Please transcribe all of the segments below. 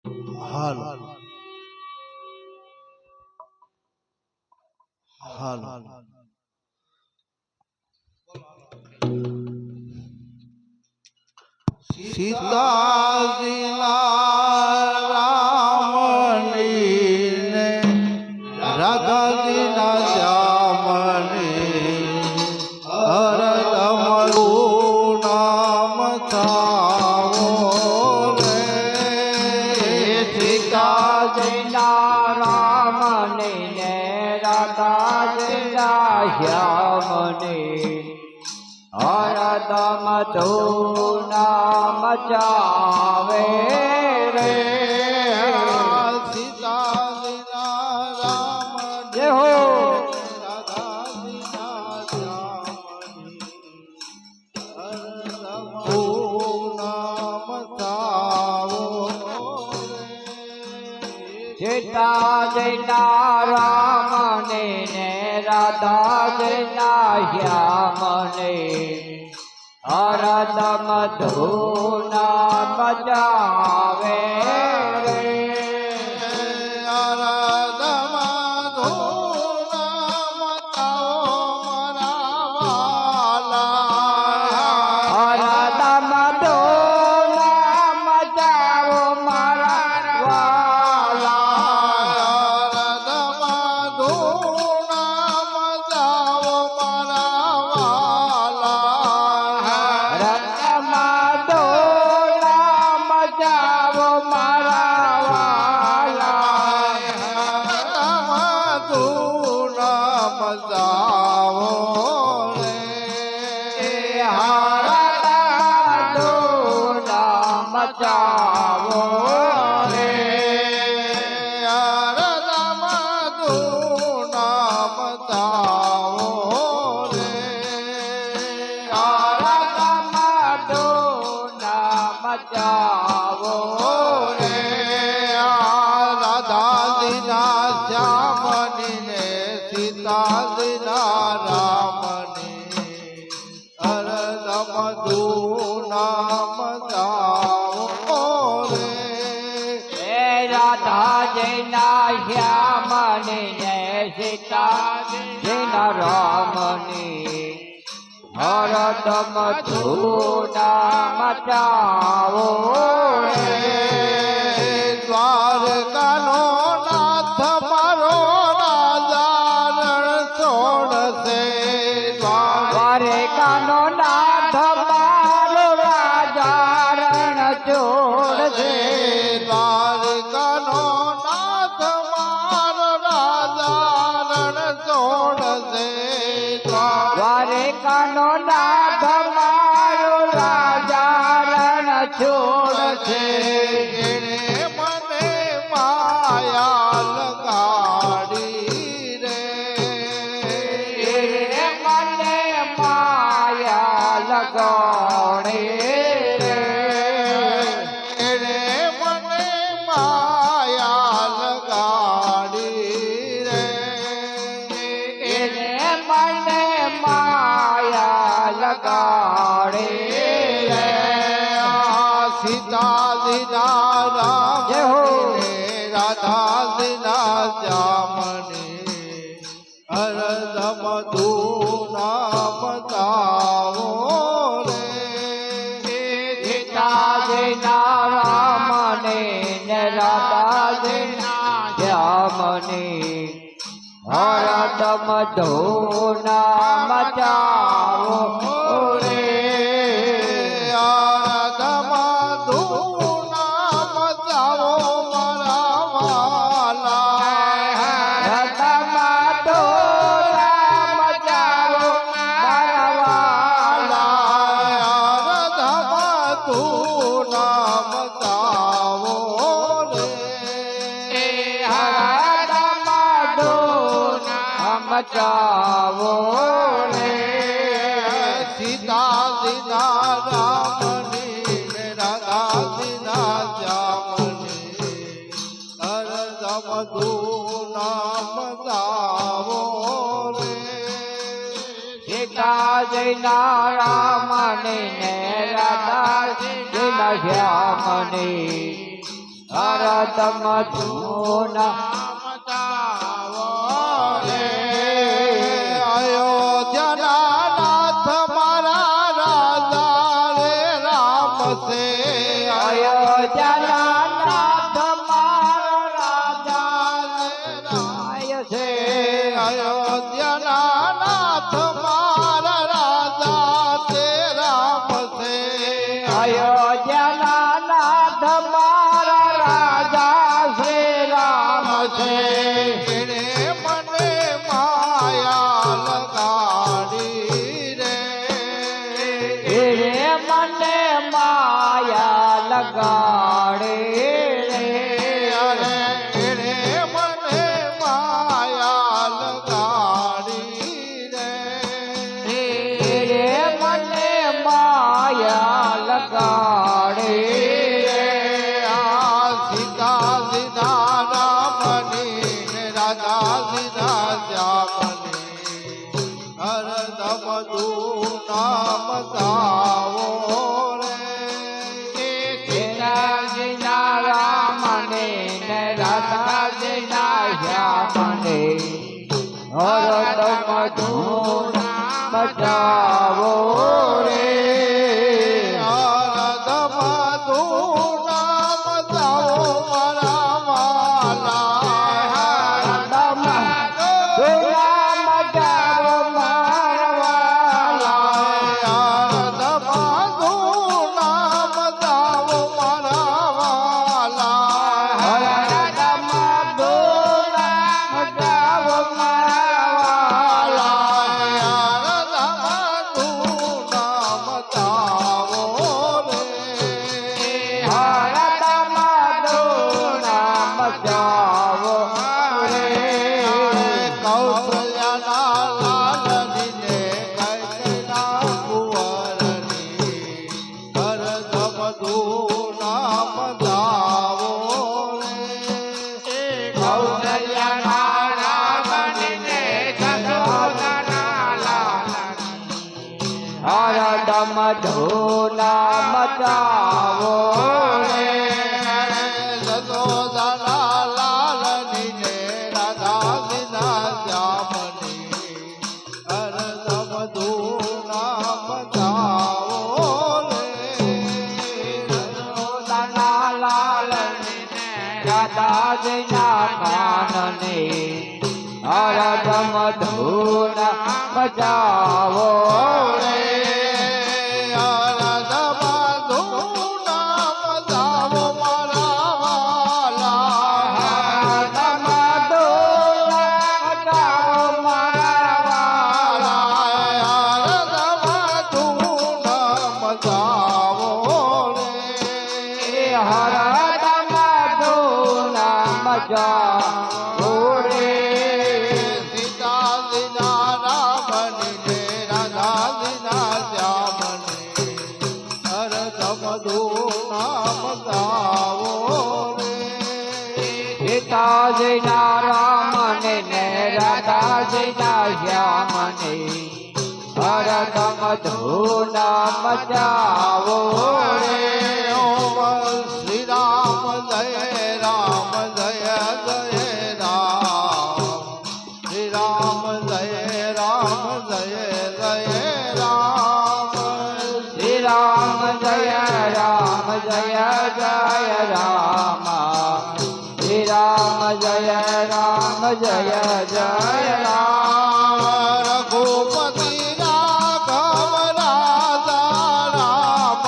હાલ હાલ સીતાજીના રામની ને રાધાજીના શ્યામની હરદમરું નામ થાવો રે સીતાજીના રામની ને રાધાજીના શ્યામની હરદમ ધૂ નામ જાવે રે સીતાજીના રામ જય હો રાધાજીના શ્યામની હરદમરું નામ થાવો રે સીતાજીના રામને ને રાધાજીના શ્યામને હરદમ ધૂ નામ જાવે રે હરદમ ધૂ નામ જાવો મારા સીતાજીના રામની હરદમ ધૂ નામ જાવો રે રાધાજીના શ્યામની ને સીતાજીના રામની હરદમ ધૂ નામ જાવો રે દ્વારકાનો નાથ મારો દ્વારકાનો નાથ મારો રાજા રણ છોડશે દ્વારકાનો નાથ મારો રાજા રણ છોડશે દ્વારકાનો નાથ મારો રાજા રણ છોડશે એને મને માયા લગાડી રે મને માયા લગાડે રે એને મને માયા લગાડી રે એને મને માયા લગાડે રે સીતાજીના રામ જય હો રાધાજીના શ્યામની હરદમ ધૂ નામ જાવો રે સીતાજીના રામને ને રાધાજીના શ્યામની હરદમ ધૂ નામ જાવો રે હરદમ ધૂ નામ જાવો મારા વાલા હરદમ ધૂ નામ જાવો મારા વાલા હરદમ ધૂ નામ જાવો રે હરદમ ધૂ નામ જાવો રે સીતાજીના રામની ને રાધાજીના શ્યામની હરદમ ધૂ નામ જાવો રે સીતાજીના રામને ને રાધાજીના શ્યામને ભરત મધુના મચાવો રે અયોધ્યાના નાથ મારા રાજા રે રામ છે અયોધ્યાના નાથ મારા રાજા રાય છે અયોધ્યાના નાથ મારા રાજા તે રામ છે અયોધ્યાના નાથ મારા રાજા શ્રી રામ છે એણે મને માયા લગાડી રે એને મને માયા લગાડે રે અરે એણે મને માયા લગાડી રે એને મને માયા લગાડે રે આ સીતા સીધા રામની ને રાજા સીધા શ્યામની હરદમ તું નામ ગાવો રે સીતાજીના રામને ને રાધાજીના શ્યામને હરદમ ધૂન બચાવો રે હરદમ તું નામ ગાવો મારા વાલા હરદમ ધૂન બચાવો મારવાલા હરદમ તું નામ ગાવો મારા વાલા હરદમ ધૂન બચાવો મારવાલા હરદમ ધૂન બચાવો રે કૌશલ્યના રામને જશોદાના લાલની હરદમ ધૂન બચાવો રે જશોદાના લાલની રાધાજીના કાનને હરદમ ધૂન બચાવો રે હરદમ ધૂન બચાવો મારવાલા હરદમ ધૂન બચાવો રે સીતા સીતા રામની ને રાધા સીતા શ્યામની હરદમ નામ ગાવો રે સીતાજીના રામને ને રાધાજીના શ્યામને હરદમ ધૂન બચાવો રે ઓમ શ્રી રામ જય રામ જય જય રામ શ્રી રામ જય રામ જય જય રામ શ્રી રામ જય રામ જય જય રામ શ્રી રામ જય રામ જય જય રામ રઘુપતિ રાઘવ રાજા રામ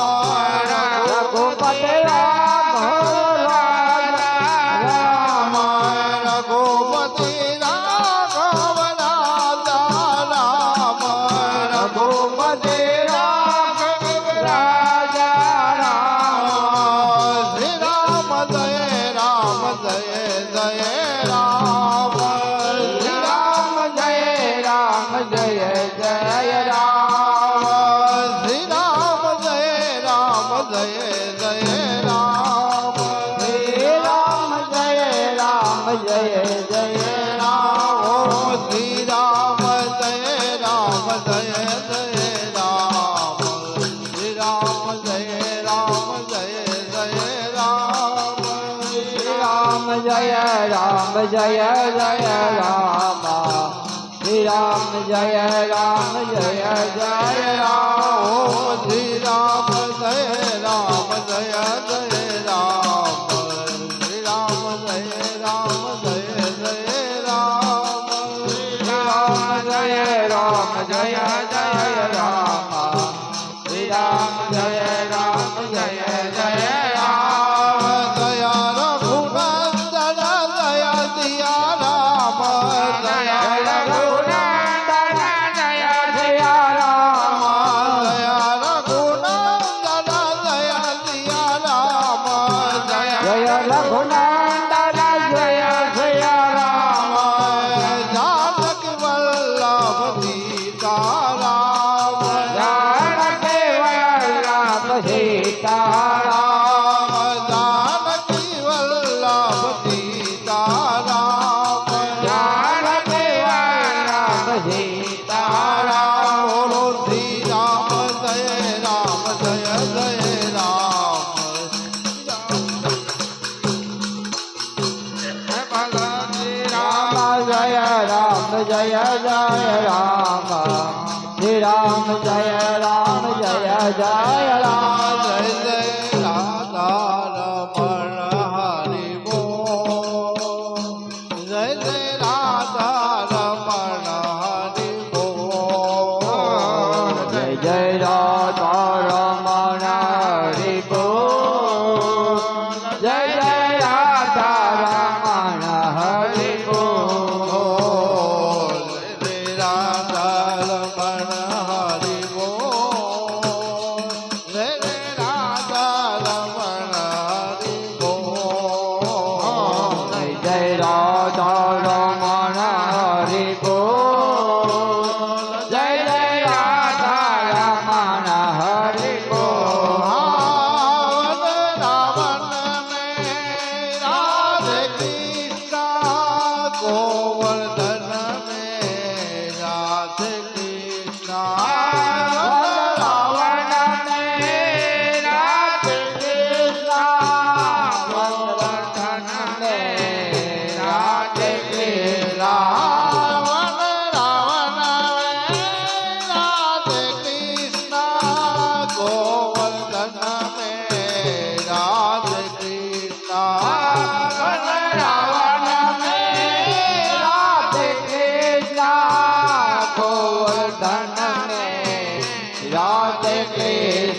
રઘુપતિ રામ રામ રઘુપતિ રાઘવ રાજા રામ રઘુપતિ રામ રાજા રામ શ્રી રામ જય રામ જય જય રામ શ્રી રામ જય રામ જય જય રામ શ્રી રામ જય રામ જય જય રામ શ્રી રામ જય રામ જય જય રામ ઓ શ્રી રામ જય રામ જય જય રામ શ્રી રામ જય રામ જય જય રામ રામ જય રામ જય જય રામ શ્રી રામ જય રામ જય જય રામ શ્રી રામ જય રામ જય જય રામ શ્રી રામ જય રામ જય જય રામ રામ જય રામ જય જય રામ શ્રી રામ જય રામ જય જય રામ દયા રઘુનંદન દયા દિયા રામ દયા રઘુનંદન જય જય રામ દયા રઘુનંદન દયા દિયા રામ જય રઘુનંદન જય જય રામ જાનકી વલ્લભ સીતારામ જાનકી વલ્લભ સીતારામ જાનકી વલ્લભ સીતારામ જાનકી વલ્લભ સીતારામ બોલો શ્રી રામ જય રામ જય જય રામ રામ જય રામ જય જય રામ શ્રી રામ જય રામ જય જય રામ જય જય રાધા રમણ હરિ બોલ જય જય રાધા રમણ હરિ બોલ જય જય રાધા રમણ હરિ બોલ જય જય રાધા રમણ હરિ બોલ જય રાધા રમણ હરિ બોલ જય રાધા રમણ હરિ બોલ જય જય રાધા રમણ હરિ બોલ જય જય રાધા રમણ હરિ બોલ रावण में राधे कृष्णा गोवर्धन में राधे कृष्णा રાવણ ને રાધે કૃષ્ણ ગોવર્ધન ને રાધે કૃષ્ણ रावण रावण में राधे कृष्णा गोवर्धन में राधे कृष्णा રાવણ ને રાધે કૃષ્ણ ગોવર્ધન ને રાધે કૃષ્ણ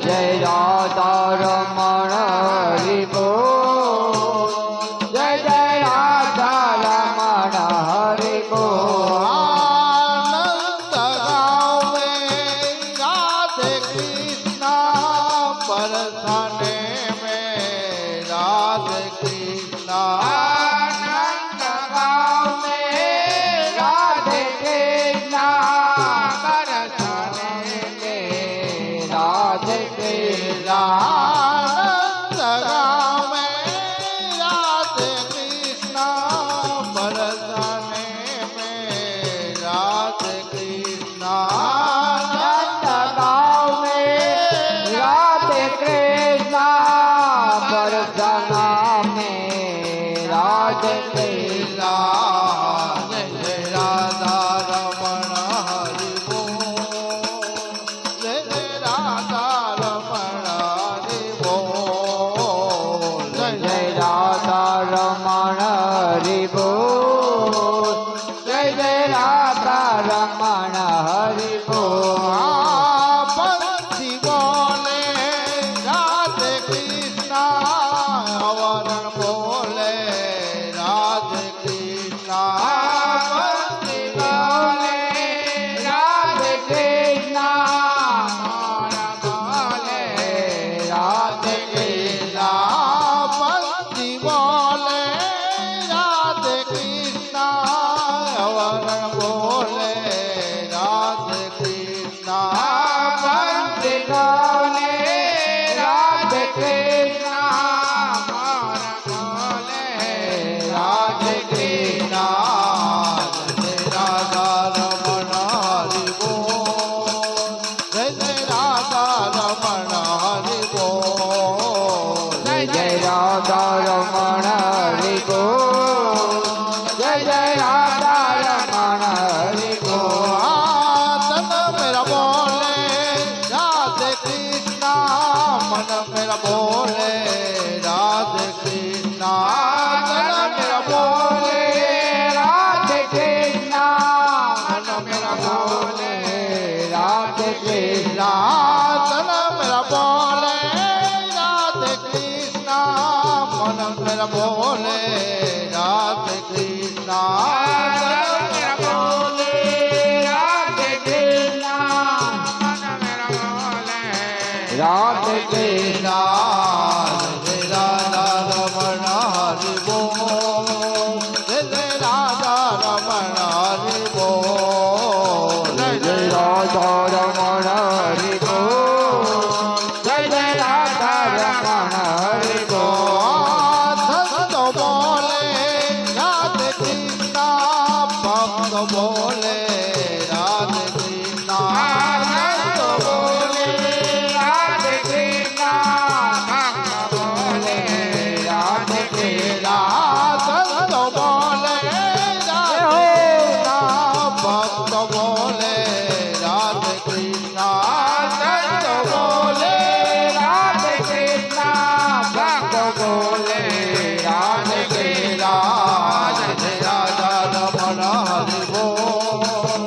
જય રાધા રમણ હરિ બોલ જય જય રાધા રમણ હરિ બોલ बरसाने में राधे कृष्णा आनंद गाँव में राधे कृष्णा बरसाने में राधे कृष्णा आनंद गाँव में राधे कृष्णा बरसाने में राधे कृष्णा आनंद गाँव में राधे कृष्णा बरसाना में राधे कृष्णा जय राधा रमण हरि बोल जय राधा रमण हरि बोल जय राधा रमण हरि बोल जय जय राधा रमण हरि बोल पंछी बोले राधे कृष्णा अवरण बोले राधे कृष्णा पंछी बोले राधे कृष्णा बोले राधे कृष्णा पंछी बोले राधे कृष्णा अवरण बोले राधे कृष्णा पंछी बोले राधे कृष्णा बोले राधे कृष्णा જય રાધા રમણ હરિ બોલ तन मेरा बोले राधे कृष्णा मन मेरा बोले राधे कृष्णा तन मेरा बोले राधे कृष्णा मन मेरा बोले राधे कृष्णा तन मेरा बोले राधे कृष्णा मन मेरा बोले राधे कृष्णा तन मेरा बोले राधे कृष्णा राधे कृष्णा राधा रमण हरि बोल जय राधा रमण हरि बोल जय राधा रमण हरि बोल जय जय राधा रमण हरि बोल संत बोले राधे कृष्णा भक्त बोले राधे कृष्णा संत बोले राधे कृष्णा भक्त बोले राधे कृष्णा संत बोले राधे कृष्णा भक्त बोले राधे कृष्णा संत बोले राधे कृष्णा भक्त बोले राधे कृष्णा जय राधा रमण हरि बोल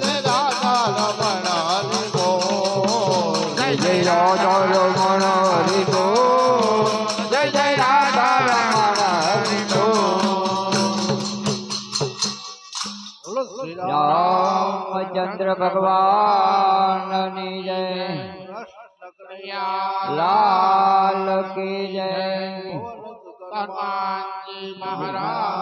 जय राधा रमण हरि बोल जय जय राधा रमण हरि बोल जय जय राधा रमण हरि बोल रामचंद्र भगवान जय लाल की जय हनुमान जी महाराज